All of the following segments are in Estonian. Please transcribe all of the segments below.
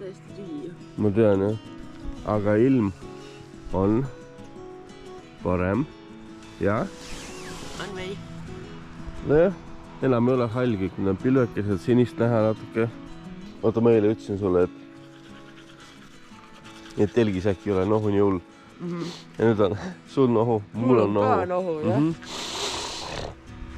täiesti tühi ju. Ma tean jah. Aga ilm on parem. Ja? On või? Nojah, enam ei ole hall kõik, need on pilvekesed, sinist näha natuke. Oota, ma eile ütlesin sulle, et telgis äkki ei ole nohu nii hull. Ja nüüd on sul nohu, mul on nohu. Mul on ka nohu, jah.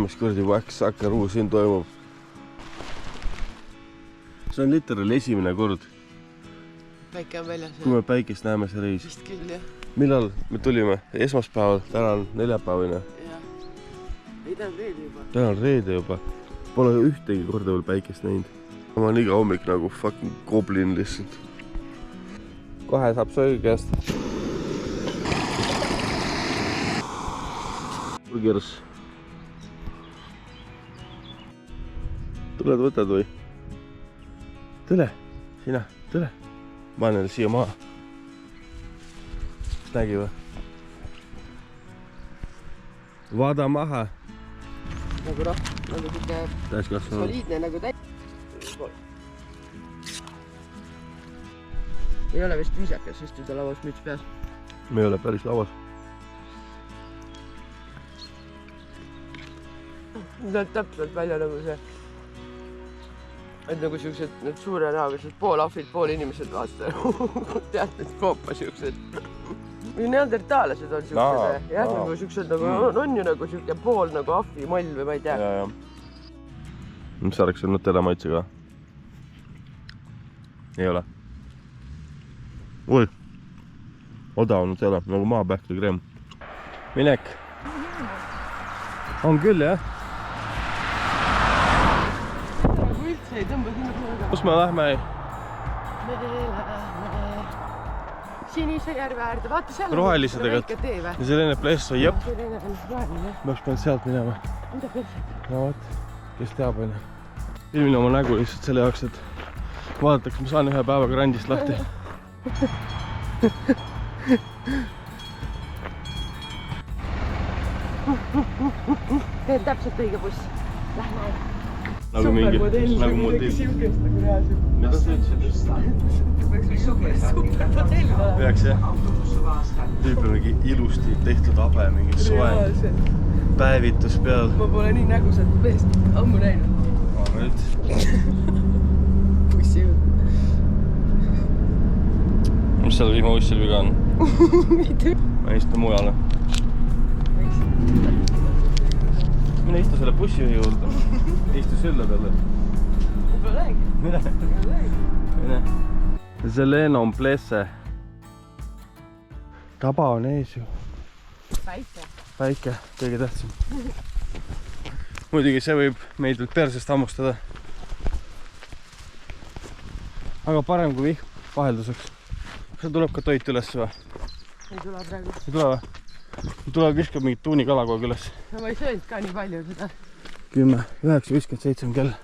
Mis kuradi Wax-Sackaroo siin toimub. See on literaal esimene kord, Päike on väljas. kui me päikest näeme see reis. Vist küll, jah. Millal me tulime? Esmaspäeval, täna on neljapäevine. Jah. Ei, ta on reede juba. Täna on reede juba. Pole ühtegi korda veel päikest näinud. Ma olen iga hommik nagu fucking goblin lihtsalt. Kohe saab söögi käest. Burgers. Tuled võtad või? Tule, sina, tule. Ma olen siia maha. Nägi või? Vaada maha. Nagu nagu siuke Täiskasvanud. soliidne nagu ei ole vist viisakas istuda lauas müts peas. Me ei ole päris lauas. Näeb täpselt välja nagu see, et nagu siuksed need suure näoga, pool ahvid, pool inimesed vaata. Tead, need koopa siuksed. Neandertaalased on siuksed, jah, nagu siuksed nagu on ju nagu siuke pool nagu ahvi moll või ma ei tea. Mis sa oleks Nutella maitsega? Ei ole. Oi, odav Nutella, nagu maapähkli kreem. Minek. On küll, jah? Nagu üldse ei tõmba sinna poole. Kus me lähme? Me läheme Sinise järve äärde, vaata seal rohelised on väike tee või? Ja selline plesso, jep. Selline on roheline. Me oleks pidanud sealt minema. Mida perse? No vot, kes teab on. Ilmin oma nägu lihtsalt selle jaoks, et vaadatakse, ma saan ühe päevaga randist lahti. Teen täpselt õige buss. Lähme. Nagu mingi, nagu modell. Siukest nagu reaalselt. Mida sa ütlesid? Supermodell olema. Peaks jah. Tüüp on mingi ilusti tehtud habe, mingi soe päevitus peal. Ma pole nii nägusat meest ammu näinud. Aga üldse. Bussi juurde. Mis seal vihmaussil viga on? Ma istun mujale. Mine istu selle bussi juurde. Istu sülle talle. Ma pole lähegi. Mine. Zeleno on plesse. Taba on ees ju. Päike. Päike, kõige tähtsam. Muidugi see võib meid veel persest hammustada. Aga parem kui vihm vahelduseks. Kas see tuleb ka toit üles või? Ei tule praegu. Ei tule või? Tuleb viskab mingit tuunikala kogu aeg üles. No ma ei söönud ka nii palju seda. 10, 9, 57 kell.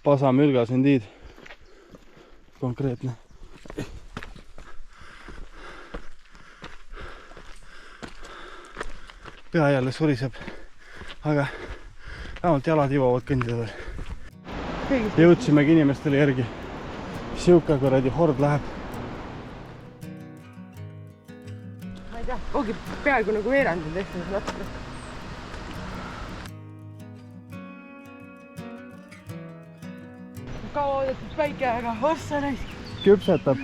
Pasa mülgas indeed. Konkreetne. Pea jälle suriseb. Aga vähemalt jalad jõuavad kõndida veel. Jõudsimegi inimestele järgi. Siuke kuradi hord läheb. Ma ei tea, ongi peaaegu nagu veerandil tehtud natuke. Kaua oodatud päike, aga ossa näis. Küpsetab.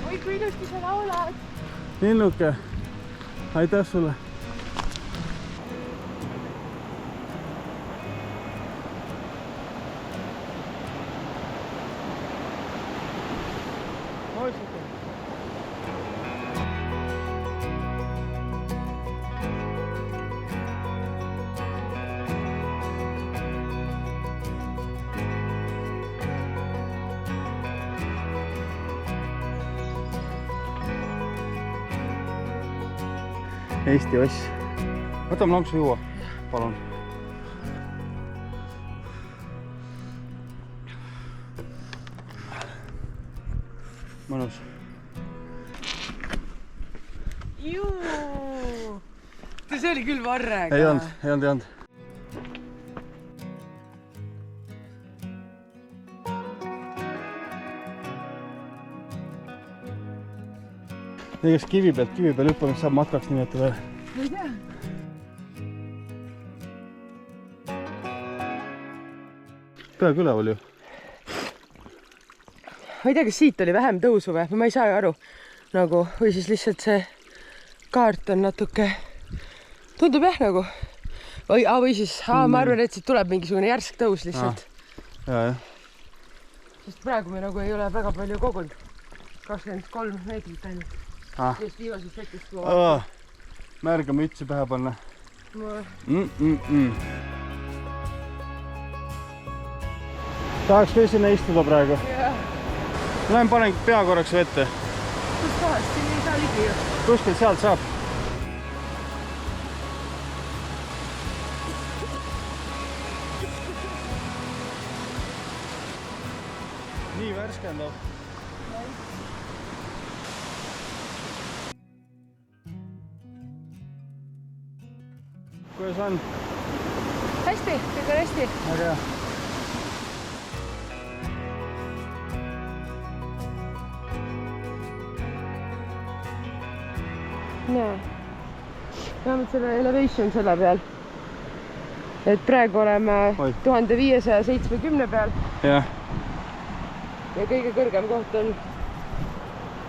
Oi, kui ilusti sa laulad. Linnuke, aitäh sulle. Eesti oss. Võtame lonksu juua, palun. Mõnus. Juu! See oli küll varrega. Ei olnud. kas kivi peal hüppamist saab matkaks nimetada? Ma ei tea. Peaaegu üleval ju. Ma ei tea, kas siit oli vähem tõusu või? Ma ei saa ju aru. Nagu, või siis lihtsalt see kaart on natuke... Tundub jah nagu. Või siis, ma arvan, et siit tuleb mingisugune järsk tõus lihtsalt. Ja. Sest praegu me nagu ei ole väga palju kogunud. 23 meetrit ainult. Just viimasest hetkest kui Märga mütsi pähe panna. Tahaks veel sinna istuda praegu. Lähen panen pea korraks vette. Kus kohast? Siin ei saa ligi ju. Kuskil sealt saab. Nii värskendab. Kuidas on? Hästi, kõik on hästi. Väga hea. Näe. Vähemalt selle elevation selle peal. Et praegu oleme 1570 peal. Jah. Ja kõige kõrgem koht on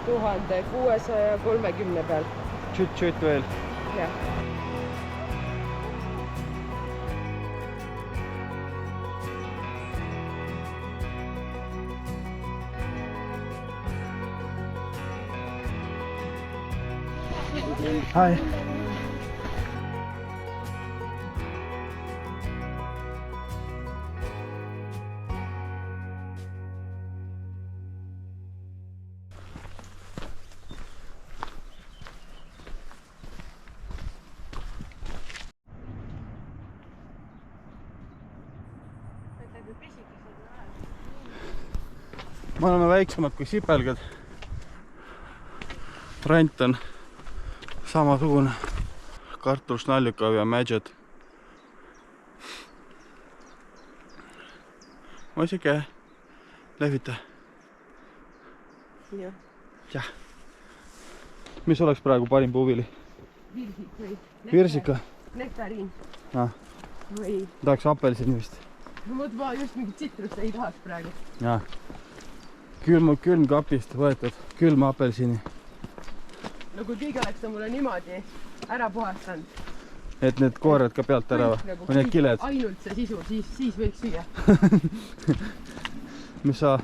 1630 peal. Tšüt-tšüt veel. Jah. Hi. Me oleme väiksemad kui sipelgad. Rant on samasugune. Kartul, snaljukav ja mädžed. Ma siuke lehvita. Jah. Mis oleks praegu parim puuvili? Virsik või? Virsika? Nektariin. Või? Tahaks apelsini vist. Ma just mingit tsitrust ei tahaks praegu. Jaa. Külm kapist võetud külma apelsini. No kui keegi oleks ta mulle niimoodi ära puhastanud. Et need koorad ka pealt ära või need kiled? Ainult see sisu, siis võiks süüa. Mis sa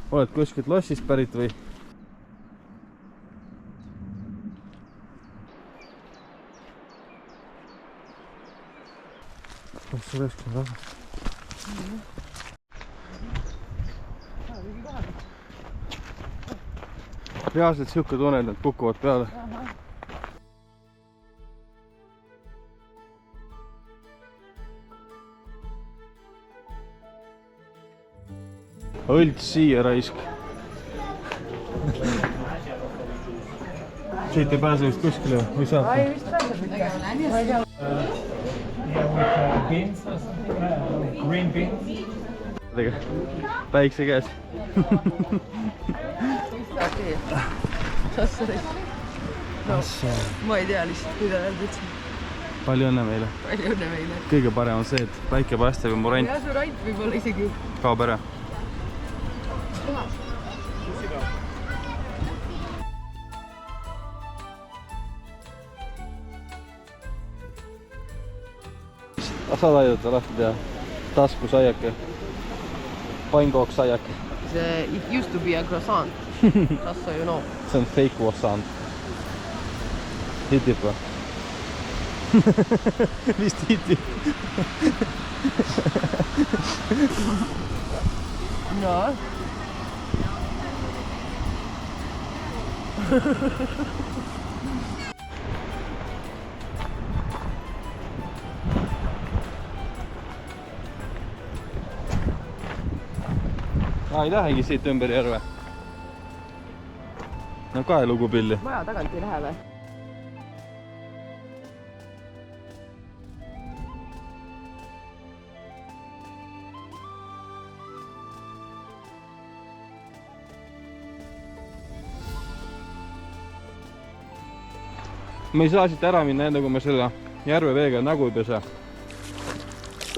oled kuskilt lossist pärit või? Kus see reskib raha? Reaalselt siuke tunne, et nad kukuvad peale. Õlts siia raisk. Siit ei pääse vist kuskile või saab? Ai, vist pääseb ikka. Green beans. Päikse käes. No, ma ei tea lihtsalt, mida öelda üldse. Palju õnne meile. Palju õnne meile. Kõige parem on see, et päike päästab ja mu rant Ja su rant võib-olla isegi kaob ära. Saad aidata lahti teha taskusaiake, pannkook-saiake. It used to be a croissant. Just so you know. See on fake croissant. Hitib või? Vist hitib. No. Ei lähegi siit ümber järve. No kahe lugupilli. Maja tagant ei lähe või? Me ei saa siit ära minna enne, kui me selle järve veega nägu ei pese.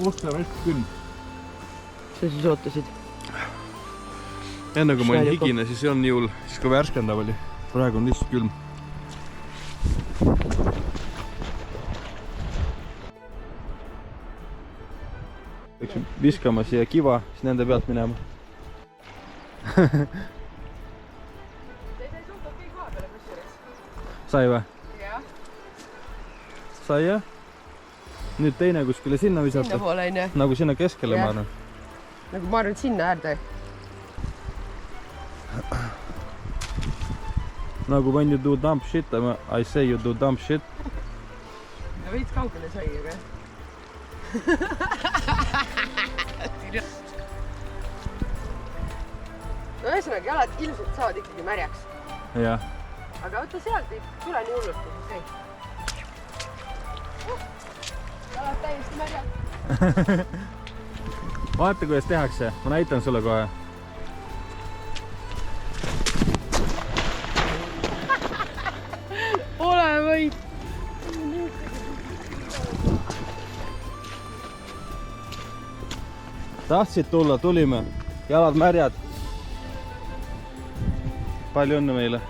Osta vett küll. Sa siis ootasid? Enne kui ma olin higine, siis ei olnud nii hull. Siis kui värskendav oli. Praegu on lihtsalt külm. Peaks viskama siia kiva, siis nende pealt minema. Sai või? Jah. Sai jah? Nüüd teine kuskile sinna visata. Sinna poole on jah. Nagu sinna keskele ma arvan. Nagu ma arvan, et sinna äärde. Nagu when you do dumb shit, I say you do dumb shit. Ja veits kaugele sai, aga. No ühesõnaga, jalad ilmselt saavad ikkagi märjaks. Jah. Aga võtta sealt ei tule nii hullult. Jalad täiesti märjad. Vaata, kuidas tehakse. Ma näitan sulle kohe. Ole võid. Tahtsid tulla, tulime. Jalad märjad. Palju õnne meile.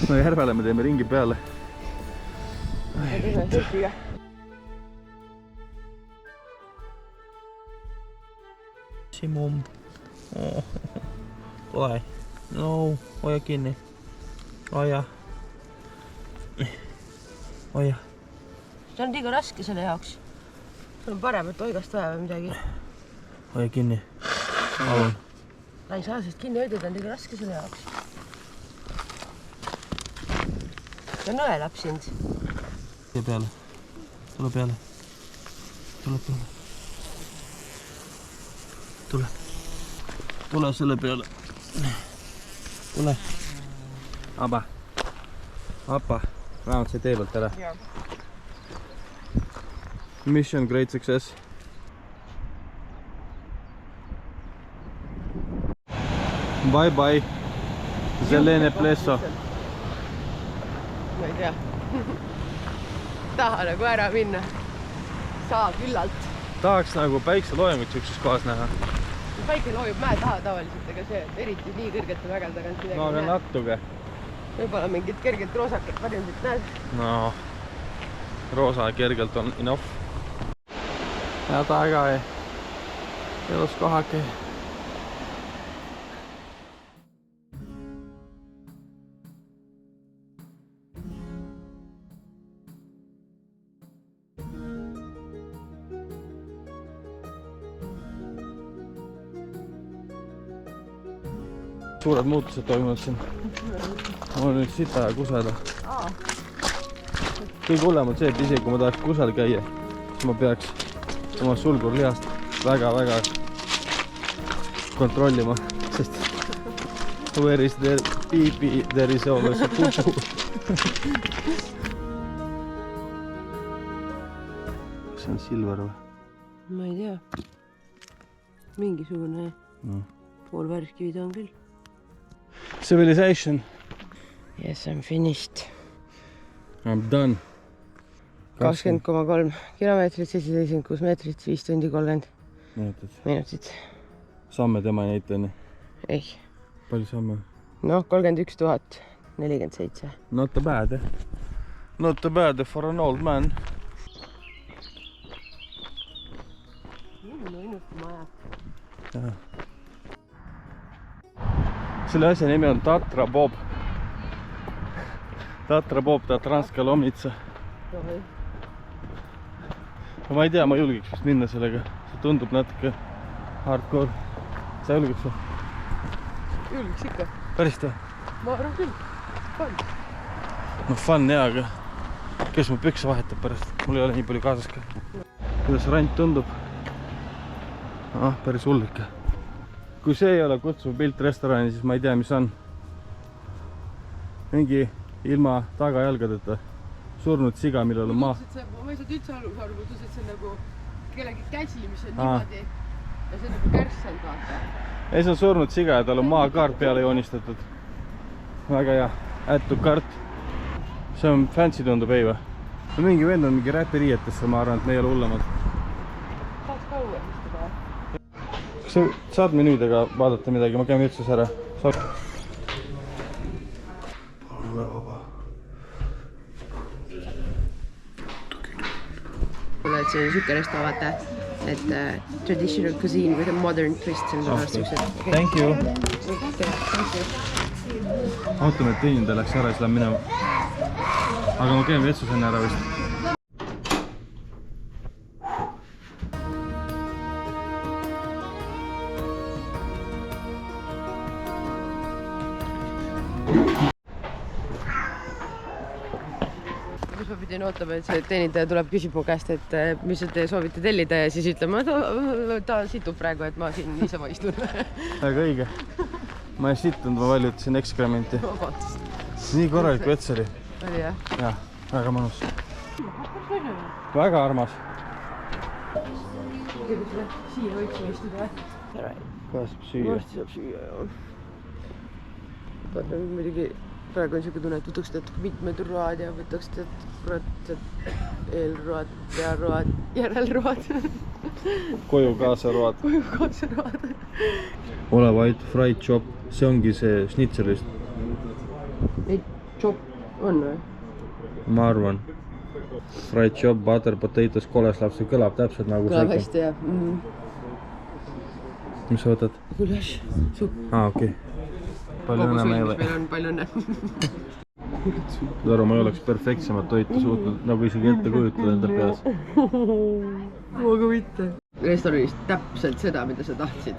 No järvele me teeme ringi peale. Simum. Tule. No, hoia kinni. Hoia. Hoia. See on liiga raske selle jaoks. See on parem, et oigast vaja või midagi. Hoia kinni. Palun. Ta ei saa sest kinni hoida, ta on liiga raske selle jaoks. Ja nõelab sind. Tule peale. Tule peale. Tule peale. Tule. Tule selle peale. Tule. Aba. Appa. Vähemalt see tee pealt ära. Mission great success. Bye bye. Zelene plesso. Ma ei tea. Taha nagu ära minna. Saa küllalt. Tahaks nagu päikseloojangut siukses kohas näha. Päike loojub mäe taha tavaliselt, aga see eriti nii kõrgete mägel tagant midagi No aga natuke. Võib-olla mingit kergelt roosakat varjundit näed. No, roosa kergelt on enough. Ja taga ei. Ilus kohake. Suured muutused toimuvad siin. Mul on nüüd sita ja kuseda. Kõige hullem on see, et isegi kui ma tahaks kusel käia, siis ma peaks oma sulgurlihast väga kontrollima, sest where is there pee-pee, there is always a poo-poo. Kas see on silver või? Ma ei tea. Mingisugune pool värskivi ta on küll. Civilization. Yes, I'm finished. I'm done. 20,3 kilomeetrit, 776 meetrit, 5 tundi 30 minutit. Samme tema ei näita enne. Ei. Palju samme? No, 31 047. Not bad, eh? Not bad for an old man. No innustama ajab. Selle asja nimi on Tatra Bob. Tatra Bob, Tatranska Lomnitsa. Ma ei tea, ma julgiks vist minna sellega. See tundub natuke hardcore. Sa julgiks või? Julgiks ikka. Päris või? Ma arvan küll. Fun. No fun jaa, aga kes mu pükse vahetab pärast? Mul ei ole nii palju kaasas ka. Kuidas rant tundub? Päris hull ikka. Kui see ei ole kutsuv pilt restorani, siis ma ei tea, mis on. Mingi ilma tagajalgadeta surnud siga, millel on maa. Ma ei saa üldse aru, kuidas see nagu kellegi käsi, mis on niimoodi ja see on nagu kärssand, vaata. Ei, see on surnud siga ja tal on maakaart peale joonistatud. Väga hea, add to cart. See on fancy tundub, ei või? Mingi vend on mingi räpiriietesse, ma arvan, et me ei ole hullemad. Saaks kaua istuda. Kas sa saad menüüdega vaadata midagi? Ma käin üldses ära. Palun väga vaba. Et see on siuke resto, vaata, et traditional cuisine with a modern twist. Okay. Thank you. Ootame, et teenindaja läks ära ja siis lähen minema. Aga ma käin vetsus enne ära vist. Kus ma pidin ootama, et see teenindaja tuleb küsib mu käest, et mis te soovite tellida ja siis ütlema, ta situb praegu, et ma siin niisama istun. Väga õige. Ma ei sittunud, ma valjutasin ekskrementi. Vabandust. Nii korralik vets oli. Oli jah? Jah, väga mõnus. Väga armas. Siia võiksime istuda. Kohe saab süüa. Varsti saab süüa, jah. Vaata, muidugi praegu on siuke tunne, et võtaks tead mitmed road ja võtaks tead kurat eelroad, pearoad, järelroad. Koju kaasa road. Koju kaasa road. Ole vait, fried chop. See ongi see schnitzelist. Neid chop on või? Ma arvan. Fried chop, butter, potatoes, koleslav, see kõlab täpselt nagu kõlab hästi, jah. Mis sa võtad? Gulaš, supp. Okei. Palju õnne meile. Meil on palju õnne. Taru, ma ei oleks perfektsemat toitu suutnud nagu isegi ette kujutada enda peas. Aga mitte. Restoranis täpselt seda, mida sa tahtsid.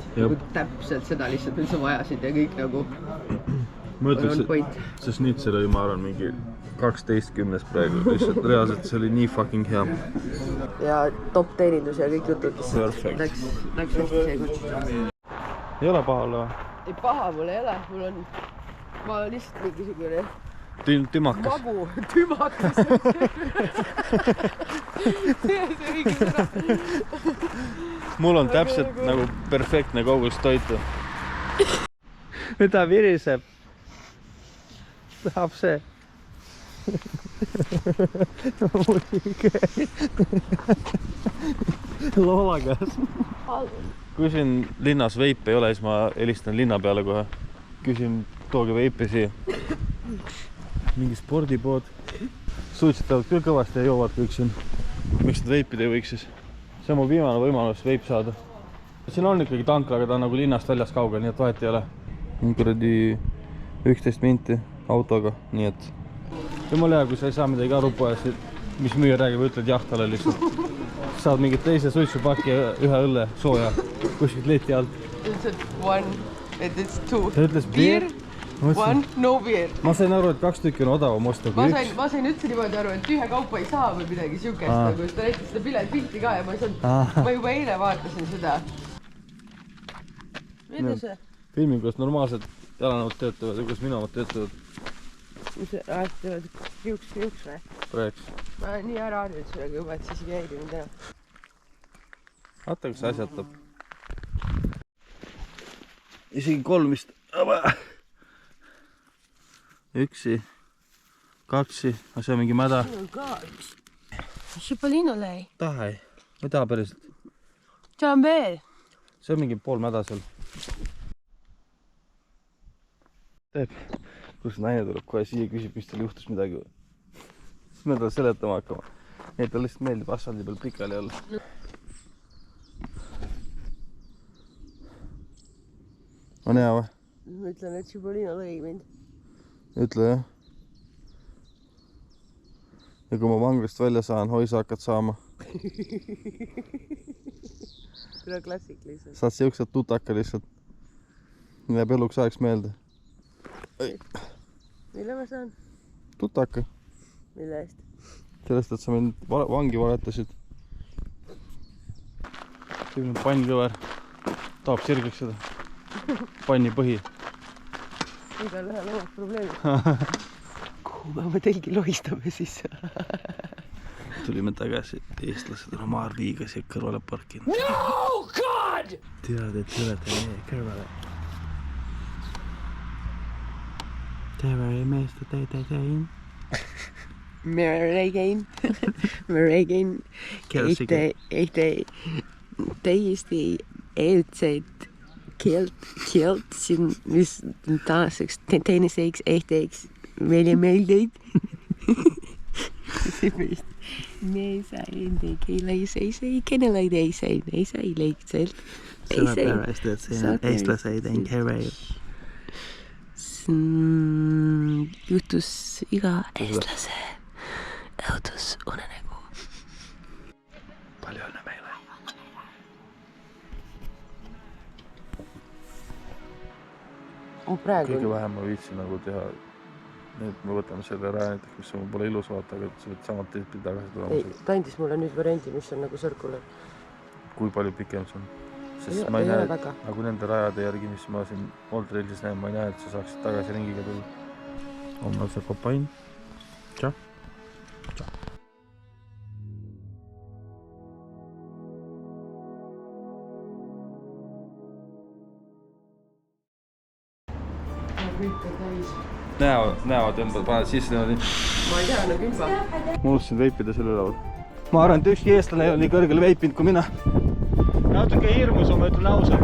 Täpselt seda lihtsalt, mida sa vajasid ja kõik nagu ma ütleks, see schnitzel oli, ma arvan, mingi 12 praegu. Lihtsalt reaalselt see oli nii fucking hea. Ja top teenindus ja kõik jutud. Perfect. Läks hästi seekord. Ei ole paha olla või? Ei paha mul ei ole, mul on... Ma lihtsalt mingisugune... Tümakas. Magu, tümakas. See õige sõna. Mul on täpselt nagu perfektne kogus toitu. Mida viriseb? Tahab see. Loolagas. Kui siin linnas veip ei ole, siis ma helistan linna peale kohe. Küsin, tooge veipi siia. Mingi spordipood. Suitsetavad küll kõvasti ja joovad kõik siin. Miks nad veipid ei võiks siis? See on mu viimane võimalus veip saada. Siin on ikkagi tankla, aga ta on nagu linnast väljas kaugel, nii et vahet ei ole. Kuradi 11 minti autoga, nii et... Jumal hea, kui sa ei saa midagi aru poes, mis müüja räägib, ütled jah talle lihtsalt. Saad mingit teise suitsupaki ja ühe õlle sooja kuskilt leti alt. Ütles one, it's two. Ta ütles beer? One, no beer. Ma sain aru, et 2 tükki on odavam osta kui üks. Ma sain üldse niimoodi aru, et tühja kaupa ei saa või midagi siukest, nagu ta näitas seda pilti ka ja ma juba eile vaatasin seda. Mida see? Filmin, kuidas normaalsed jalanõud töötavad ja kuidas minu omad töötavad. Mis see teevad kriuks või? Praegu. Ma olen nii ära harjunud sellega juba, et siis ei häiri mind enam. Vaata, kus asjatab. Isegi 3 vist. Üksi, 2, see on mingi mäda. Oh god. Šipolino lei. Tahai, ma ei taha päriselt. See on veel. See on mingi pool mäda seal. Teeb, kus naine tuleb kohe siia, küsib, mis teil juhtus midagi. Siis me talle seletama hakkama. Nii, ta lihtsalt meeldib asfaldi peal pikali olla. On hea või? Ma ütlen, et Šipolino lõi mind. Ütle jah. Ja kui ma vanglist välja saan, hoi sa hakkad saama. Tule klassik lihtsalt. Saad siuksed tutaka lihtsalt. Jääb eluks ajaks meelde. Mille ma saan? Tutaka. Mille eest? Sellest, et sa mind vangi valetasid. Siin on pannkõver. Tahab sirgeks seda. Panni põhi. Igal ühel omad probleemid. Kuhu me oma telgi lohistame siis? tulime tagasi, eestlased on oma RV-ga siia kõrvale parkinud. No God! Tead, et tulete meie kõrvale. Tere meeste tein. Me räägin täiesti eilseid keelt siin, mis taaseks teeniseks ehteks meile meeldeid. Me ei saa enda keele, ei saa keneled, ei saa lihtsalt. Sellepärast, et see on eestlased en kere. Juhtus iga eestlase õudus unenägu. Palju õnne meile. Kõige vähem ma viitsin nagu teha. Nüüd me võtame selle raja näiteks, mis mul pole ilus vaata, aga sa võid samalt teed pidi tagasi tulema. Ta andis mulle nüüd variandi, mis on nagu sõrgule. Kui palju pikem see on? Sest ma ei näe, nagu nende rajade järgi, mis ma siin Old Trailsis näen, ma ei näe, et sa saaksid tagasi ringiga tulla. On meil see kopain. Tšah. Tšah. Näo tõmbad, paned sisse niimoodi. Ma ei tea, no kümba. Ma unustasin veipida selle üleval. Ma arvan, et ükski eestlane ei ole nii kõrgel veipinud kui mina. Natuke hirmus, ma ütlen ausalt.